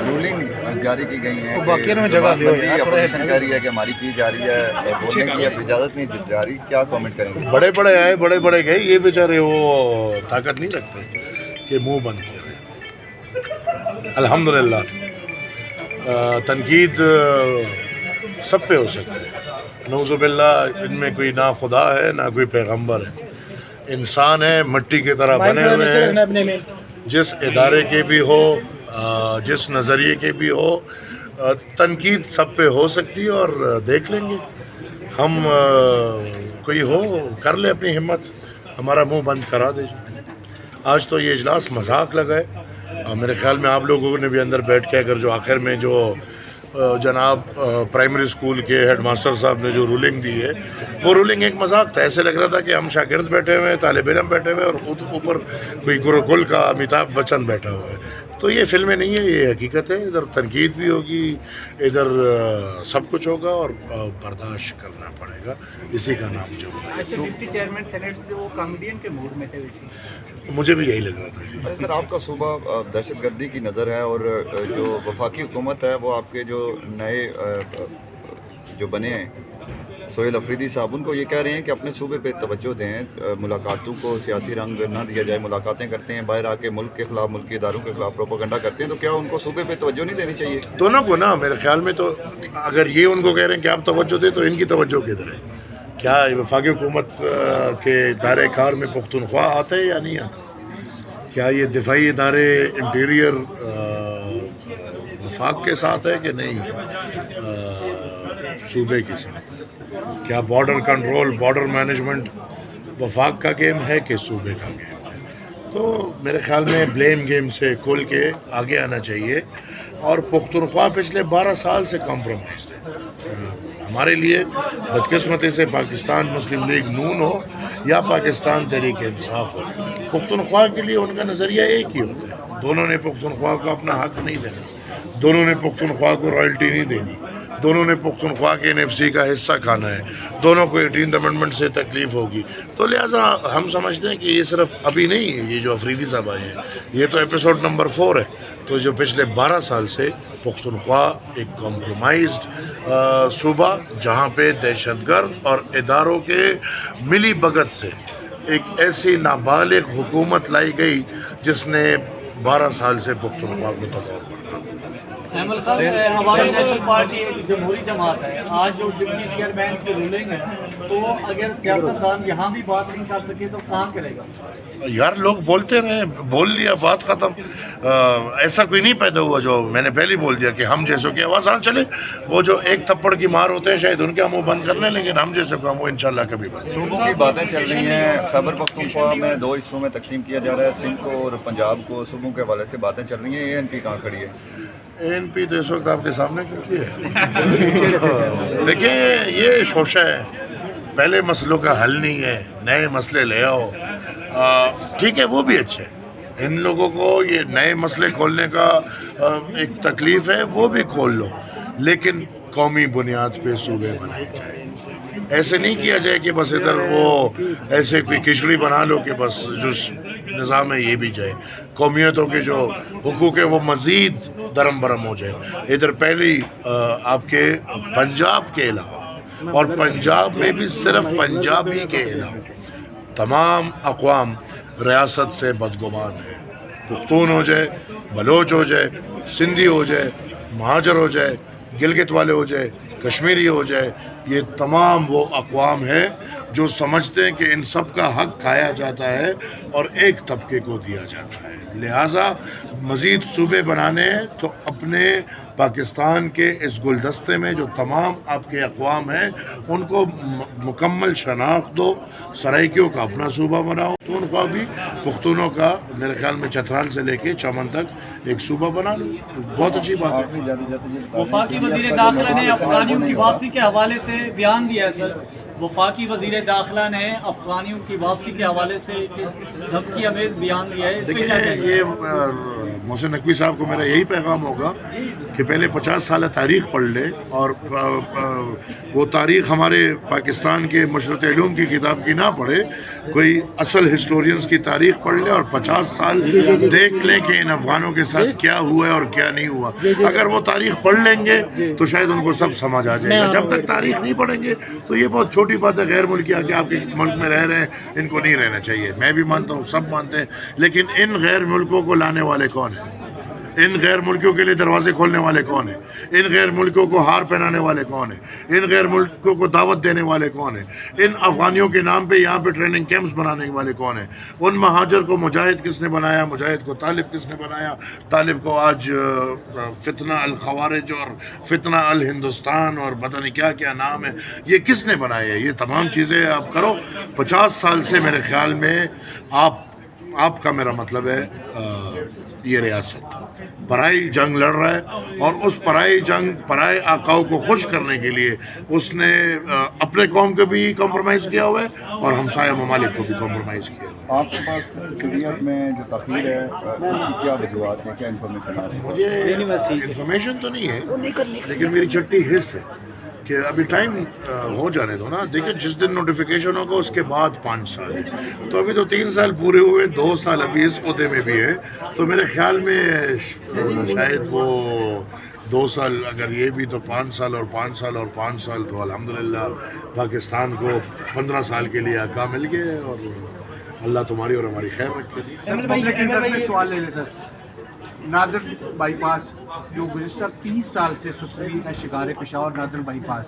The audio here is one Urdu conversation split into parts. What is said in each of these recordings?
رولنگ جاری کی گئی ہیں باقی میں جگہ اپوزیشن کہہ رہی ہے کہ ہماری کی جا رہی ہے، بولنے کی اب اجازت نہیں دی جا رہی، کیا کامنٹ کریں گے؟ بڑے بڑے آئے بڑے بڑے گئے، یہ بیچارے وہ طاقت نہیں رکھتے کہ منہ بند کیا رہے۔ الحمدللہ تنقید سب پہ ہو سکتی ہے، نعوذ باللہ ان میں کوئی نہ خدا ہے نہ کوئی پیغمبر ہے، انسان ہے مٹی کی طرح بنے ہوئے ہیں، جس ادارے کے بھی ہو جس نظریے کے بھی ہو تنقید سب پہ ہو سکتی ہے، اور دیکھ لیں گے ہم کوئی ہو کر لے اپنی ہمت، ہمارا منہ بند کرا دے۔ آج تو یہ اجلاس مذاق لگا ہے، میرے خیال میں آپ لوگوں نے بھی اندر بیٹھ کے اگر جو آخر میں جو جناب پرائمری اسکول کے ہیڈ ماسٹر صاحب نے جو رولنگ دی ہے وہ رولنگ ایک مذاق تھا، ایسے لگ رہا تھا کہ ہم شاگرد بیٹھے ہوئے ہیں، طالب علم بیٹھے ہوئے ہیں، اور اوپر کوئی گروکل کا امیتابھ بچن بیٹھا ہوا ہے۔ تو یہ فلمیں نہیں ہے، یہ حقیقت ہے، ادھر تنقید بھی ہوگی، ادھر سب کچھ ہوگا، اور برداشت کرنا پڑے گا، اسی کا نام جو ڈپٹی چیئرمین سینیٹ وہ کامیڈین کے موڈ میں تھے ویسے، مجھے بھی یہی لگ رہا تھا۔ سر آپ کا صوبہ دہشت گردی کی نظر ہے، اور جو وفاقی حکومت ہے وہ آپ کے جو نئے جو بنے ہیں سہیل افریدی صاحب، ان کو یہ کہہ رہے ہیں کہ اپنے صوبے پہ توجہ دیں، ملاقاتوں کو سیاسی رنگ نہ دیا جائے، ملاقاتیں کرتے ہیں باہر آ کے ملک کے خلاف، ملکی اداروں کے خلاف پروپیگنڈا کرتے ہیں، تو کیا ان کو صوبے پہ توجہ نہیں دینی چاہیے؟ دونوں کو نا، میرے خیال میں تو اگر یہ ان کو کہہ رہے ہیں کہ آپ توجہ دیں تو ان کی توجہ کدھر ہے؟ کیا وفاقی حکومت کے دائرہ کار میں پختونخوا آتا ہے یا نہیں آتا؟ کیا یہ دفاعی ادارے انٹیریئر وفاق کے ساتھ ہے کہ نہیں صوبے کے ساتھ؟ کیا بارڈر کنٹرول، بارڈر مینجمنٹ وفاق کا گیم ہے کہ صوبے کا گیم ہے؟ تو میرے خیال میں بلیم گیم سے کھول کے آگے آنا چاہیے، اور پختونخوا پچھلے 12 سال سے کمپرومائز ہے۔ ہمارے لیے بدقسمتی سے پاکستان مسلم لیگ نون ہو یا پاکستان تحریک انصاف ہو، پختونخوا کے لیے ان کا نظریہ ایک ہی ہوتا ہے، دونوں نے پختونخوا کو اپنا حق نہیں دینا، دونوں نے پختونخوا کو رائلٹی نہیں دینی، دونوں نے پختونخوا کے NFC کا حصہ کھانا ہے، دونوں کو 18th امنڈمنٹ سے تکلیف ہوگی۔ تو لہٰذا ہم سمجھتے ہیں کہ یہ صرف ابھی نہیں ہے، یہ جو افریدی صاحب آئے ہیں یہ تو ایپیسوڈ نمبر 4 ہے، تو جو پچھلے 12 سال سے پختونخوا ایک کمپرومائزڈ صوبہ، جہاں پہ دہشت گرد اور اداروں کے ملی بھگت سے ایک ایسی نابالغ حکومت لائی گئی جس نے 12 سال سے پختونخوا کو تباہ کر دیا۔ احمد صاحب، ہماری نیشنل پارٹی ایک جمہوری جماعت ہے، آج جو ڈپٹی چیئرمین کی رولنگ ہے تو اگر سیاستدان یہاں بھی بات نہیں کر سکے تو کہاں کرے گا؟ یار لوگ بولتے رہے، بول لیا، بات ختم، ایسا کوئی نہیں پیدا ہوا جو میں نے پہلے بول دیا کہ ہم جیسوں کی آواز چلے، وہ جو ایک تھپڑ کی مار ہوتے ہیں شاید ان کے منہ بند کر لیں، لیکن ہم جیسے کو وہ انشاءاللہ کبھی بند۔ صوبوں کی باتیں چل رہی ہیں، خیبر پختونخوا میں 2 حصوں میں تقسیم کیا جا رہا ہے، سندھ کو اور پنجاب کو، صوبوں کے حوالے سے باتیں چل رہی ہیں، ANP کہاں کھڑی ہے؟ ANP تو اس وقت آپ کے سامنے کھڑی ہے۔ دیکھیں یہ شوشہ ہے، پہلے مسئلوں کا حل نہیں ہے، نئے مسئلے لے آؤ، ٹھیک ہے وہ بھی اچھے، ان لوگوں کو یہ نئے مسئلے کھولنے کا ایک تکلیف ہے، وہ بھی کھول لو، لیکن قومی بنیاد پہ صوبے بنائے جائیں، ایسے نہیں کیا جائے کہ بس ادھر وہ ایسے کوئی کھچڑی بنا لو کہ بس جو نظام ہے یہ بھی جائے، قومیتوں کے جو حقوق ہے وہ مزید درم برم ہو جائے۔ ادھر پہلی آپ کے پنجاب کے علاوہ، اور پنجاب میں بھی صرف پنجابی کے علاوہ تمام اقوام ریاست سے بدگمان ہے، پختون ہو جائے، بلوچ ہو جائے، سندھی ہو جائے، مہاجر ہو جائے، گلگت والے ہو جائے، کشمیری ہو جائے، یہ تمام وہ اقوام ہیں جو سمجھتے ہیں کہ ان سب کا حق کھایا جاتا ہے اور ایک طبقے کو دیا جاتا ہے، لہٰذا مزید صوبے بنانے ہیں تو اپنے پاکستان کے اس گلدستے میں جو تمام آپ کے اقوام ہیں ان کو مکمل شناخت دو، سرائکیوں کا اپنا صوبہ بناؤ، تو ان کو بھی پختونوں کا میرے خیال میں چترال سے لے کے چمن تک ایک صوبہ بنا لو، بہت اچھی بات ہے۔ وفاقی وزیر داخلہ نے افغانیوں کی واپسی کے حوالے سے بیان دیا ہے سر، وفاقی وزیر داخلہ نے افغانیوں کی واپسی کے حوالے سے دھمکی امیز بیان دیا ہے، اس پہ کیا کہیں گے؟ یہ محسن نقوی صاحب کو میرا یہی پیغام ہوگا کہ پہلے 50 سالہ تاریخ پڑھ لے، اور وہ تاریخ ہمارے پاکستان کے مشرت علوم کی کتاب کی نہ پڑھے، کوئی اصل ہسٹورینز کی تاریخ پڑھ لے اور 50 سال دیکھ لیں کہ ان افغانوں کے ساتھ کیا ہوا ہے اور کیا نہیں ہوا۔ اگر وہ تاریخ پڑھ لیں گے تو شاید ان کو سب سمجھ آ جائے گا۔ جب تک تاریخ نہیں پڑھیں گے تو یہ بہت چھوٹی بات ہے، غیر ملکی آ کے آپ کے ملک میں رہ رہے ہیں، ان کو نہیں رہنا چاہیے۔ میں بھی مانتا ہوں، سب مانتے ہیں، لیکن ان غیر ملکوں کو لانے والے کون ہیں؟ ان غیر ملکیوں کے لیے دروازے کھولنے والے کون ہیں؟ ان غیر ملکوں کو ہار پہنانے والے کون ہیں؟ ان غیر ملکوں کو دعوت دینے والے کون ہیں؟ ان افغانیوں کے نام پہ یہاں پہ ٹریننگ کیمپس بنانے والے کون ہیں؟ ان مہاجر کو مجاہد کس نے بنایا؟ مجاہد کو طالب کس نے بنایا؟ طالب کو آج فتنہ الخوارج اور فتنہ الہندوستان اور پتہ نہیں کیا کیا نام ہے، یہ کس نے بنایا ہے؟ یہ تمام چیزیں آپ کرو۔ 50 سال سے میرے خیال میں آپ کا میرا مطلب ہے یہ ریاست پرائی جنگ لڑ رہا ہے، اور اس پرائے آقاؤں کو خوش کرنے کے لیے اس نے اپنے قوم کو بھی کمپرومائز کیا ہوا ہے اور ہمسایہ ممالک کو بھی کمپرومائز کیا ہوا ہے۔ آپ کے پاس سیریت میں جو تاخیر ہے اس کی کیا وجوہات ہیں، کیا انفارمیشن آ رہی ہے؟ مجھے انفارمیشن تو نہیں ہے، لیکن میری چھٹی حص ہے کہ ابھی ٹائم ہو جانے دو نا۔ دیکھیں جس دن نوٹیفیکیشن ہوگا اس کے بعد 5 سال، تو ابھی تو 3 سال پورے ہوئے، 2 سال ابھی اس عہدے میں بھی ہے، تو میرے خیال میں شاید وہ 2 سال، اگر یہ بھی تو 5 سال اور 5 سال اور 5 سال، تو الحمدللہ پاکستان کو 15 سال کے لیے آقا مل گئے، اور اللہ تمہاری اور ہماری خیر رکھے۔ سوال لے لیں سر، نادر بائی پاس جو گزشتہ 30 سال سے سستی کا شکار ہے، پشاور نادر بائی پاس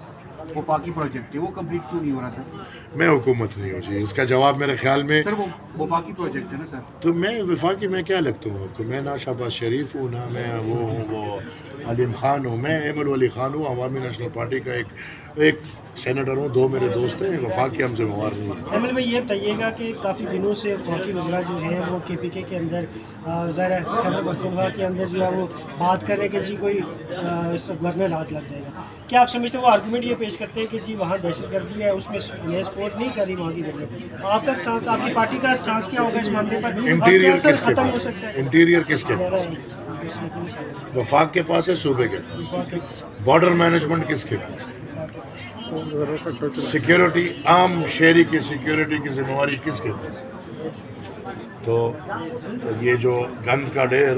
وفاقی پروجیکٹ ہے، وہ کمپلیٹ کیوں نہیں ہو رہا سر؟ میں حکومت نہیں ہوں جی، اس کا جواب میرے خیال میں سر وہ وفاقی پروجیکٹ ہے نا سر؟ تو میں وفاقی میں کیا لگتا ہوں آپ کو؟ میں نہ شہباز شریف ہوں، نہ میں وہ ہوں وہ علیم خان ہوں، میں احمد ولی خان ہوں، عوامی نیشنل پارٹی کا ایک سینیٹر ہوں، 2 میرے دوست ہیں، وفاق کے ہم سے موار نہیں ہیں۔ احمد بھائی یہ بتائیے گا کہ کافی دنوں سے وفاقی وزراء جو ہیں وہ کے پی کے اندر ظاہر ہے خیبر پختونخوا کے اندر جو ہے وہ بات کر رہے ہیں کہ جی کوئی گورنر راز لگ جائے گا، کیا آپ سمجھتے ہیں وہ آرگومنٹ یہ پیش کرتے ہیں کہ جی وہاں دہشت گردی ہے، اس میں یہ سپورٹ نہیں کر رہی وہاں کی گورنمنٹ؟ آپ کا سٹانس، آپ کی پارٹی کا سٹانس کیا ہوگا اس معاملے پر؟ انٹیریئر کیا کس کے ختم ہو پاس سکتا ہے؟ ہے؟ انٹیریئر کس کے پاس؟ وفاق کے پاس ہے، صوبے کے پاس؟ بارڈر مینجمنٹ کس کے پاس؟ سیکیورٹی، عام شہری کی سیکیورٹی کی ذمہ داری کس کے پاس؟ تو یہ جو گند کا ڈھیر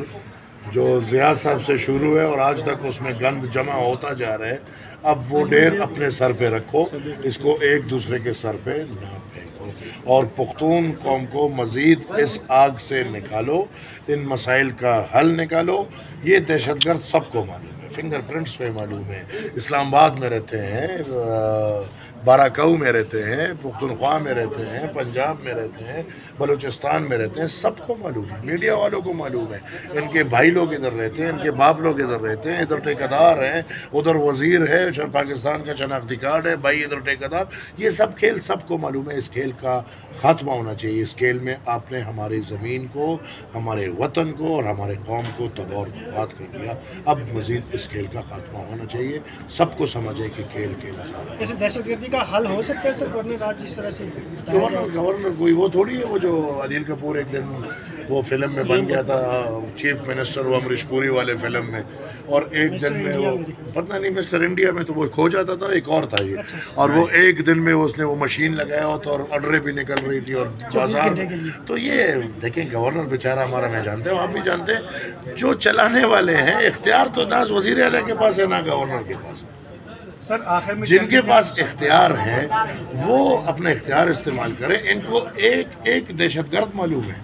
جو ضیاء صاحب سے شروع ہے اور آج تک اس میں گند جمع ہوتا جا رہا ہے، اب وہ ڈھیر اپنے سر پہ رکھو، اس کو ایک دوسرے کے سر پہ نہ پھینکو، اور پختون قوم کو مزید اس آگ سے نکالو، ان مسائل کا حل نکالو۔ یہ دہشت گرد سب کو معلوم ہے، فنگر پرنٹس پہ معلوم ہے، اسلام آباد میں رہتے ہیں، باراکاؤ میں رہتے ہیں، پختونخوا میں رہتے ہیں، پنجاب میں رہتے ہیں، بلوچستان میں رہتے ہیں، سب کو معلوم ہے، میڈیا والوں کو معلوم ہے، ان کے بھائی لوگ ادھر رہتے ہیں، ان کے باپ لوگ ادھر رہتے ہیں، ادھر ٹھیکیدار ہیں، ادھر وزیر ہے، پاکستان کا شناختی کارڈ ہے، بھائی ادھر ٹھیکیدار، یہ سب کھیل سب کو معلوم ہے۔ اس کھیل کا خاتمہ ہونا چاہیے۔ اس کھیل میں آپ نے ہماری زمین کو، ہمارے وطن کو اور ہمارے قوم کو تباہ و برباد کر دیا، اب مزید اس کھیل کا خاتمہ ہونا چاہیے، سب کو سمجھے کہ کھیل کھیلا جا رہا ہے۔ جیسے دہشت گردی کا حل ہو سکتا ہے سر گورنر راج جس طرح سے بتایا جائے؟ گورنر کوئی وہ تھوڑی ہے، وہ جو انیل کپور ایک دن وہ فلم میں بن گیا تھا، چیف منسٹر وہ امریش پوری والے فلم میں، اور ایک دن میں وہ پتہ نہیں مسٹر انڈیا میں تو وہ کھو جاتا تھا، ایک اور تھا یہ، اور وہ ایک دن میں اس نے وہ مشین لگایا ہوتا اور آرڈریں بھی نکل رہی تھی اور بازار۔ تو یہ دیکھیں گورنر بیچارہ ہمارا، میں جانتے ہوں، آپ بھی جانتے ہیں، جو چلانے والے ہیں، اختیار تو نہ وزیر اعلیٰ کے پاس ہے نہ گورنر کے پاس۔ سر آخر میں جن کے پاس اختیار ہے وہ اپنا اختیار استعمال کریں، ان کو ایک دہشت گرد معلوم ہے۔